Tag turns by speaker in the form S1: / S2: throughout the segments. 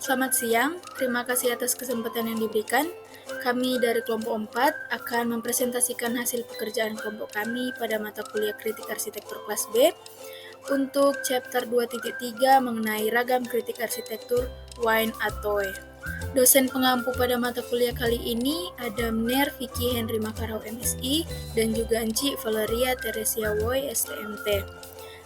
S1: Selamat siang, terima kasih atas kesempatan yang diberikan. Kami dari kelompok 4 akan mempresentasikan hasil pekerjaan kelompok kami pada mata kuliah Kritik Arsitektur kelas B untuk chapter 2.3 mengenai ragam kritik arsitektur Wayne Atoe. Dosen pengampu pada mata kuliah kali ini ada Mner Vicky Henry Makarau MSI dan juga Enci Valeria Teresia Woy STMT.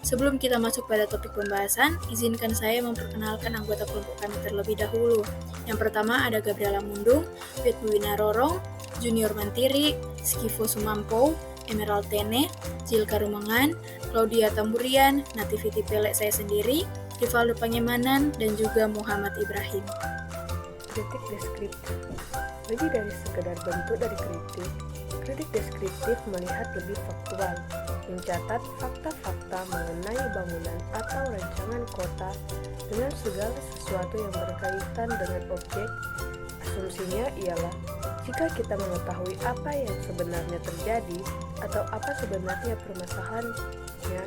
S1: Sebelum kita masuk pada topik pembahasan, izinkan saya memperkenalkan anggota kelompok kami terlebih dahulu. Yang pertama ada Gabriela Mundung, Witwina Rorong, Junior Mantiri, Skivo Sumampo, Emerald Tene, Jilka Rumangan, Claudia Tamburian, Nativity Pelek saya sendiri, Rivaldo Pangemanan, dan juga Muhammad Ibrahim.
S2: Kritik deskriptif. Lebih dari sekedar bentuk dari kritik deskriptif melihat lebih faktual, mencatat fakta-fakta mengenai bangunan atau rancangan kota dengan segala sesuatu yang berkaitan dengan objek. Asumsinya ialah, jika kita mengetahui apa yang sebenarnya terjadi atau apa sebenarnya permasalahannya,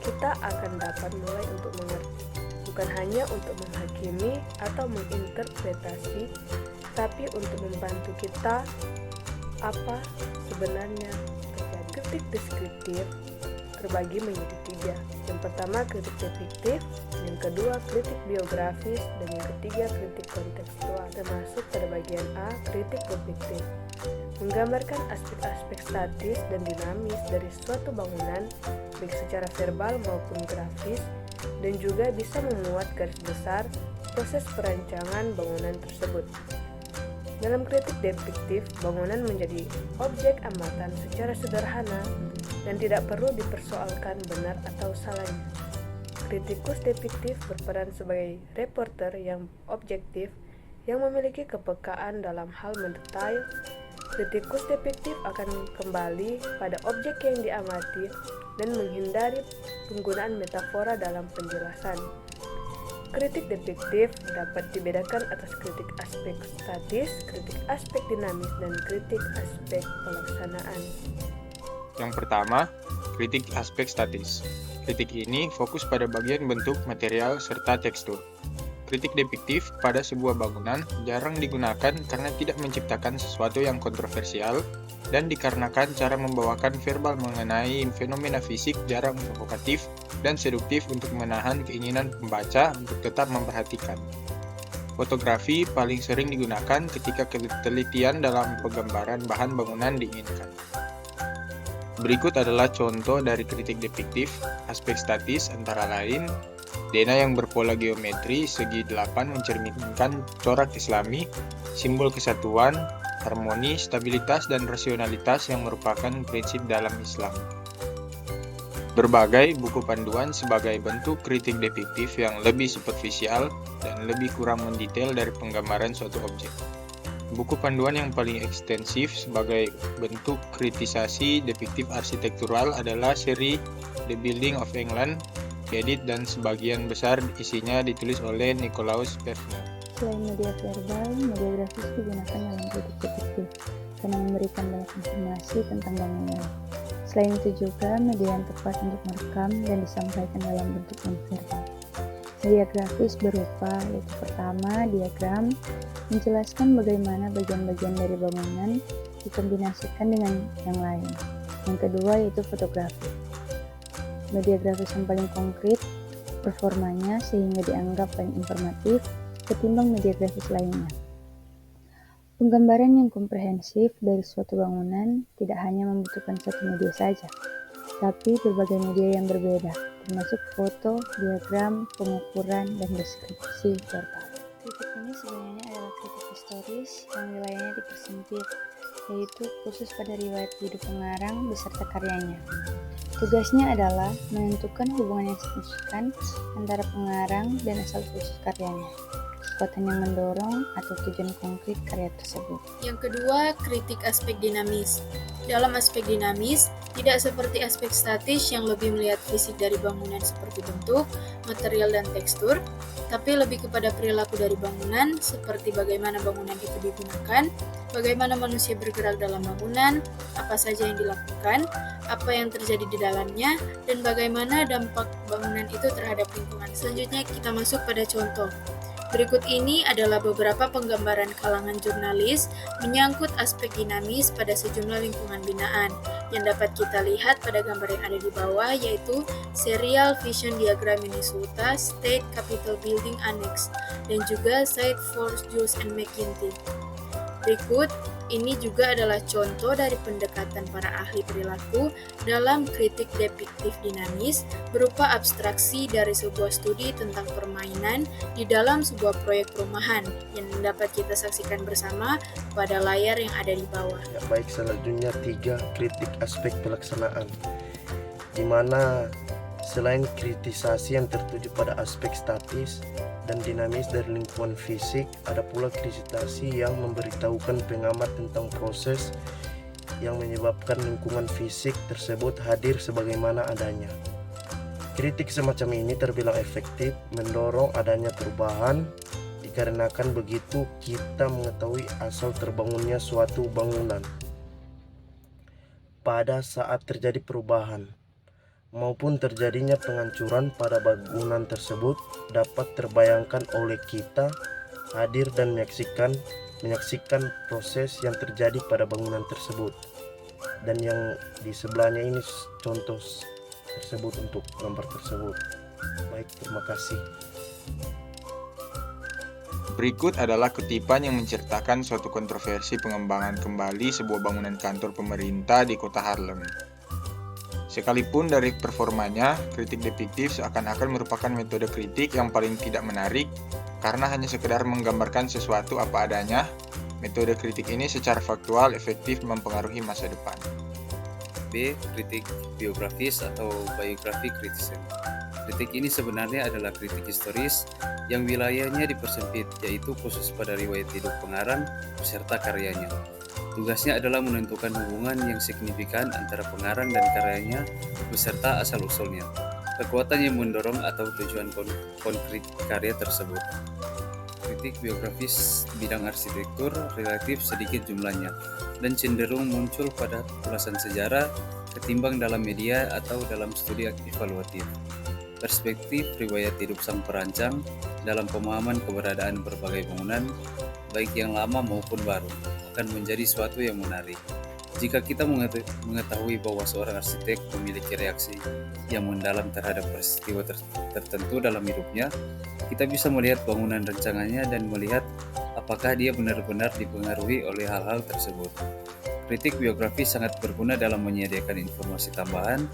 S2: kita akan dapat mulai untuk mengerti. Bukan hanya untuk menghakimi atau menginterpretasi, tapi untuk membantu kita apa sebenarnya terjadi. Kritik deskriptif terbagi menjadi 3. Yang pertama kritik depiktif, yang kedua kritik biografis, dan yang ketiga kritik kontekstual. Termasuk pada bagian A, kritik depiktif, menggambarkan aspek-aspek statis dan dinamis dari suatu bangunan, baik secara verbal maupun grafis, dan juga bisa memuat garis besar proses perancangan bangunan tersebut. Dalam kritik depiktif, bangunan menjadi objek amatan secara sederhana dan tidak perlu dipersoalkan benar atau salahnya. Kritikus depiktif berperan sebagai reporter yang objektif yang memiliki kepekaan dalam hal mendetail. Kritikus depiktif akan kembali pada objek yang diamati dan menghindari penggunaan metafora dalam penjelasan. Kritik depiktif dapat dibedakan atas kritik aspek statis, kritik aspek dinamis, dan kritik aspek pelaksanaan.
S3: Yang pertama, kritik aspek statis. Kritik ini fokus pada bagian bentuk, material, serta tekstur. Kritik depiktif pada sebuah bangunan jarang digunakan karena tidak menciptakan sesuatu yang kontroversial dan dikarenakan cara membawakan verbal mengenai fenomena fisik jarang provokatif dan seduktif untuk menahan keinginan pembaca untuk tetap memperhatikan. Fotografi paling sering digunakan ketika ketelitian dalam penggambaran bahan bangunan diinginkan. Berikut adalah contoh dari kritik depiktif aspek statis antara lain Dena yang berpola geometri segi 8 mencerminkan corak Islami, simbol kesatuan, harmoni, stabilitas, dan rasionalitas yang merupakan prinsip dalam Islam. Berbagai buku panduan sebagai bentuk kritik depiktif yang lebih superficial dan lebih kurang mendetail dari penggambaran suatu objek. Buku panduan yang paling ekstensif sebagai bentuk kritisasi depiktif arsitektural adalah seri The Building of England, edit dan sebagian besar isinya ditulis oleh Nicolaus Pevner.
S4: Selain media verbal, media grafis digunakan dalam kritik depiktif karena memberikan banyak informasi tentang bangunan. Selain itu juga media yang tepat untuk merekam dan disampaikan dalam bentuk non-verbal. Media grafis berupa yaitu pertama diagram menjelaskan bagaimana bagian-bagian dari bangunan dikombinasikan dengan yang lain. Yang kedua yaitu fotografi. Media grafis yang paling konkret performanya sehingga dianggap paling informatif ketimbang media grafis lainnya. Penggambaran yang komprehensif dari suatu bangunan tidak hanya membutuhkan satu media saja, tapi berbagai media yang berbeda, termasuk foto, diagram, pengukuran, dan deskripsi verbal. Kritik ini sebenarnya adalah kritik historis yang wilayahnya dipersempit, yaitu khusus pada riwayat hidup pengarang beserta karyanya. Tugasnya adalah menentukan hubungan yang signifikan antara pengarang dan asal-usul karyanya, kekuatan yang mendorong atau tujuan konkret karya tersebut.
S1: Yang kedua, kritik aspek dinamis. Dalam aspek dinamis, tidak seperti aspek statis yang lebih melihat fisik dari bangunan seperti bentuk, material, dan tekstur, tapi lebih kepada perilaku dari bangunan, seperti bagaimana bangunan itu digunakan, bagaimana manusia bergerak dalam bangunan, apa saja yang dilakukan, apa yang terjadi di dalamnya, dan bagaimana dampak bangunan itu terhadap lingkungan. Selanjutnya kita masuk pada contoh. Berikut ini adalah beberapa penggambaran kalangan jurnalis menyangkut aspek dinamis pada sejumlah lingkungan binaan yang dapat kita lihat pada gambar yang ada di bawah, yaitu Serial Vision Diagram Minnesota State Capitol Building Annex dan juga Site for Jules and McKinney. Berikut ini juga adalah contoh dari pendekatan para ahli perilaku dalam kritik depiktif dinamis berupa abstraksi dari sebuah studi tentang permainan di dalam sebuah proyek perumahan yang dapat kita saksikan bersama pada layar yang ada di bawah.
S5: Ya, baik, selanjutnya 3, kritik aspek pelaksanaan, di mana selain kritisasi yang tertuju pada aspek statis dan dinamis dari lingkungan fisik, ada pula kritisasi yang memberitahukan pengamat tentang proses yang menyebabkan lingkungan fisik tersebut hadir sebagaimana adanya. Kritik semacam ini terbilang efektif mendorong adanya perubahan, dikarenakan begitu kita mengetahui asal terbangunnya suatu bangunan pada saat terjadi perubahan maupun terjadinya penghancuran pada bangunan tersebut dapat terbayangkan oleh kita hadir dan menyaksikan proses yang terjadi pada bangunan tersebut. Dan yang di sebelahnya ini contoh tersebut untuk gambar tersebut. Baik, terima kasih.
S3: Berikut adalah kutipan yang menceritakan suatu kontroversi pengembangan kembali sebuah bangunan kantor pemerintah di kota Harlem. Sekalipun dari performanya, kritik depiktif seakan-akan merupakan metode kritik yang paling tidak menarik karena hanya sekedar menggambarkan sesuatu apa adanya. Metode kritik ini secara faktual efektif mempengaruhi masa depan.
S6: B. Kritik biografis atau biography criticism. Kritik ini sebenarnya adalah kritik historis yang wilayahnya dipersempit, yaitu khusus pada riwayat hidup pengarang beserta karyanya. Tugasnya adalah menentukan hubungan yang signifikan antara pengarang dan karyanya beserta asal-usulnya, kekuatan yang mendorong atau tujuan konkret karya tersebut. Kritik biografis bidang arsitektur relatif sedikit jumlahnya dan cenderung muncul pada ulasan sejarah ketimbang dalam media atau dalam studi evaluatif. Perspektif riwayat hidup sang perancang dalam pemahaman keberadaan berbagai bangunan, baik yang lama maupun baru, akan menjadi suatu yang menarik. Jika kita mengetahui bahwa seorang arsitek memiliki reaksi yang mendalam terhadap peristiwa tertentu dalam hidupnya, kita bisa melihat bangunan rancangannya dan melihat apakah dia benar-benar dipengaruhi oleh hal-hal tersebut. Kritik biografi sangat berguna dalam menyediakan informasi tambahan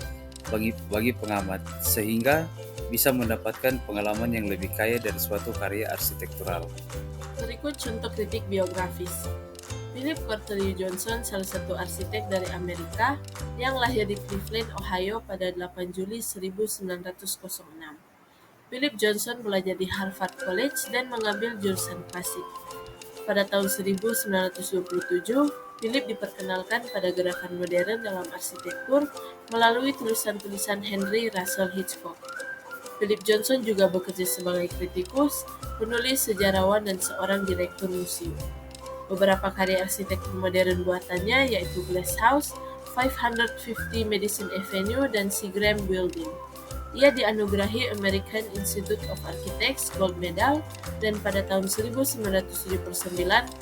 S6: bagi pengamat, sehingga bisa mendapatkan pengalaman yang lebih kaya dari suatu karya arsitektural.
S7: Berikut contoh kritik biografis. Philip Cortelyou Johnson, salah satu arsitek dari Amerika yang lahir di Cleveland, Ohio pada 8 Juli 1906. Philip Johnson belajar di Harvard College dan mengambil jurusan klasik. Pada tahun 1927, Philip diperkenalkan pada gerakan modern dalam arsitektur melalui tulisan-tulisan Henry Russell Hitchcock. Philip Johnson juga bekerja sebagai kritikus, penulis, sejarawan, dan seorang direktur museum. Beberapa karya arsitektur modern buatannya yaitu Glass House, 550 Madison Avenue, dan Seagram Building. Ia dianugerahi American Institute of Architects Gold Medal dan pada tahun 1979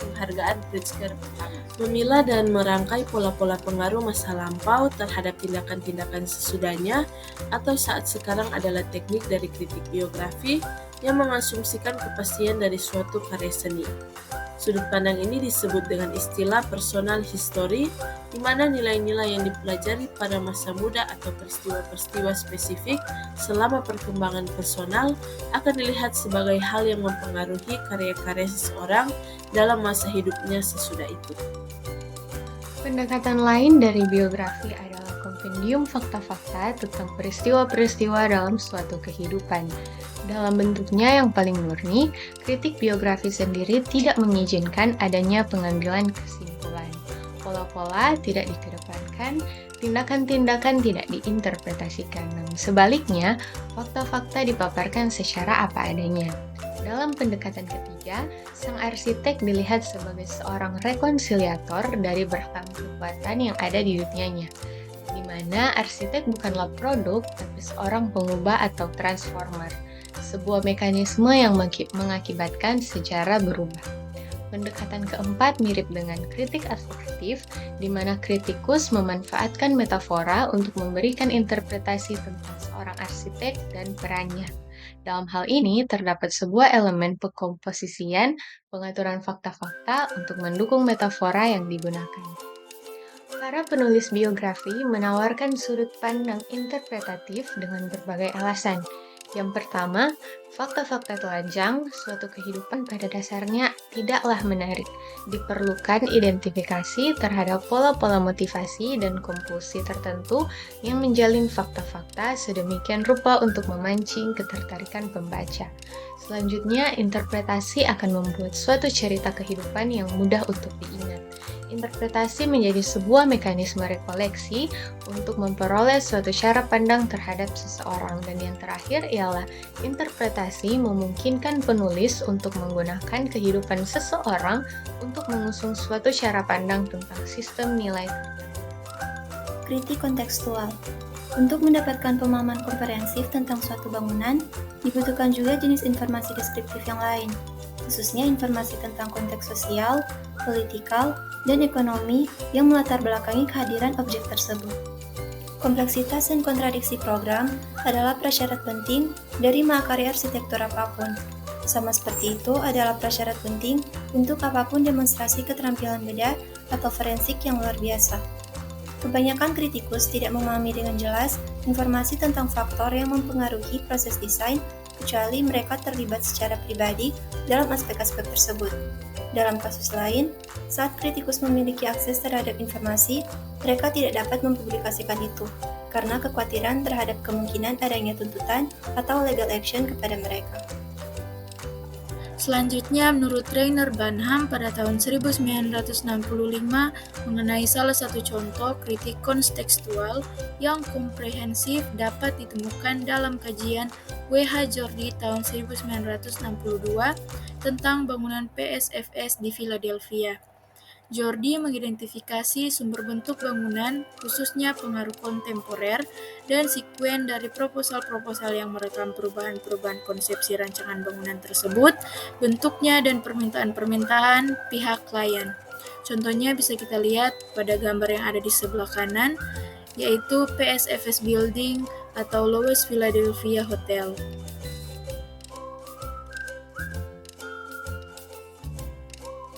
S7: penghargaan Pritzker pertama. Memilah dan merangkai pola-pola pengaruh masa lampau terhadap tindakan-tindakan sesudahnya atau saat sekarang adalah teknik dari kritik biografi yang mengasumsikan kepastian dari suatu karya seni. Sudut pandang ini disebut dengan istilah personal history, di mana nilai-nilai yang dipelajari pada masa muda atau peristiwa-peristiwa spesifik selama perkembangan personal akan dilihat sebagai hal yang mempengaruhi karya-karya seseorang dalam masa hidupnya sesudah itu.
S8: Pendekatan lain dari biografi adalah kompendium fakta-fakta tentang peristiwa-peristiwa dalam suatu kehidupan. Dalam bentuknya yang paling murni, kritik biografi sendiri tidak mengizinkan adanya pengambilan kesimpulan. Pola-pola tidak dikedepankan, tindakan-tindakan tidak diinterpretasikan. Namun sebaliknya, fakta-fakta dipaparkan secara apa adanya. Dalam pendekatan ketiga, sang arsitek dilihat sebagai seorang rekonsiliator dari beragam kekuatan yang ada di dunianya, di mana arsitek bukanlah produk, tapi seorang pengubah atau transformer. sebuah mekanisme yang mengakibatkan sejarah berubah. Pendekatan keempat mirip dengan kritik afektif, di mana kritikus memanfaatkan metafora untuk memberikan interpretasi tentang seorang arsitek dan perannya. Dalam hal ini, terdapat sebuah elemen pengkomposisian, pengaturan fakta-fakta untuk mendukung metafora yang digunakan. Para penulis biografi menawarkan sudut pandang interpretatif dengan berbagai alasan. Yang pertama, fakta-fakta telanjang, suatu kehidupan pada dasarnya tidaklah menarik. Diperlukan identifikasi terhadap pola-pola motivasi dan kompulsi tertentu yang menjalin fakta-fakta sedemikian rupa untuk memancing ketertarikan pembaca. Selanjutnya, interpretasi akan membuat suatu cerita kehidupan yang mudah untuk diingat. Interpretasi menjadi sebuah mekanisme rekoleksi untuk memperoleh suatu cara pandang terhadap seseorang. Dan yang terakhir ialah interpretasi memungkinkan penulis untuk menggunakan kehidupan seseorang untuk mengusung suatu cara pandang tentang sistem nilai.
S9: Kritik kontekstual. Untuk mendapatkan pemahaman komprehensif tentang suatu bangunan, dibutuhkan juga jenis informasi deskriptif yang lain, khususnya informasi tentang konteks sosial, politikal, dan ekonomi yang melatar belakangi kehadiran objek tersebut. Kompleksitas dan kontradiksi program adalah prasyarat penting dari mahakarya arsitektur apapun. Sama seperti itu adalah prasyarat penting untuk apapun demonstrasi keterampilan beda atau forensik yang luar biasa. Kebanyakan kritikus tidak memahami dengan jelas informasi tentang faktor yang mempengaruhi proses desain, kecuali mereka terlibat secara pribadi dalam aspek-aspek tersebut. Dalam kasus lain, saat kritikus memiliki akses terhadap informasi, mereka tidak dapat mempublikasikan itu, karena kekhawatiran terhadap kemungkinan adanya tuntutan atau legal action kepada mereka.
S1: Selanjutnya, menurut Rainer Banham pada tahun 1965 mengenai salah satu contoh kritik kontekstual yang komprehensif dapat ditemukan dalam kajian W.H. Jordi tahun 1962 tentang bangunan PSFS di Philadelphia. Jordi mengidentifikasi sumber bentuk bangunan, khususnya pengaruh kontemporer, dan sekuen dari proposal-proposal yang merekam perubahan-perubahan konsepsi rancangan bangunan tersebut, bentuknya, dan permintaan-permintaan pihak klien. Contohnya bisa kita lihat pada gambar yang ada di sebelah kanan, yaitu PSFS Building atau Loews Philadelphia Hotel.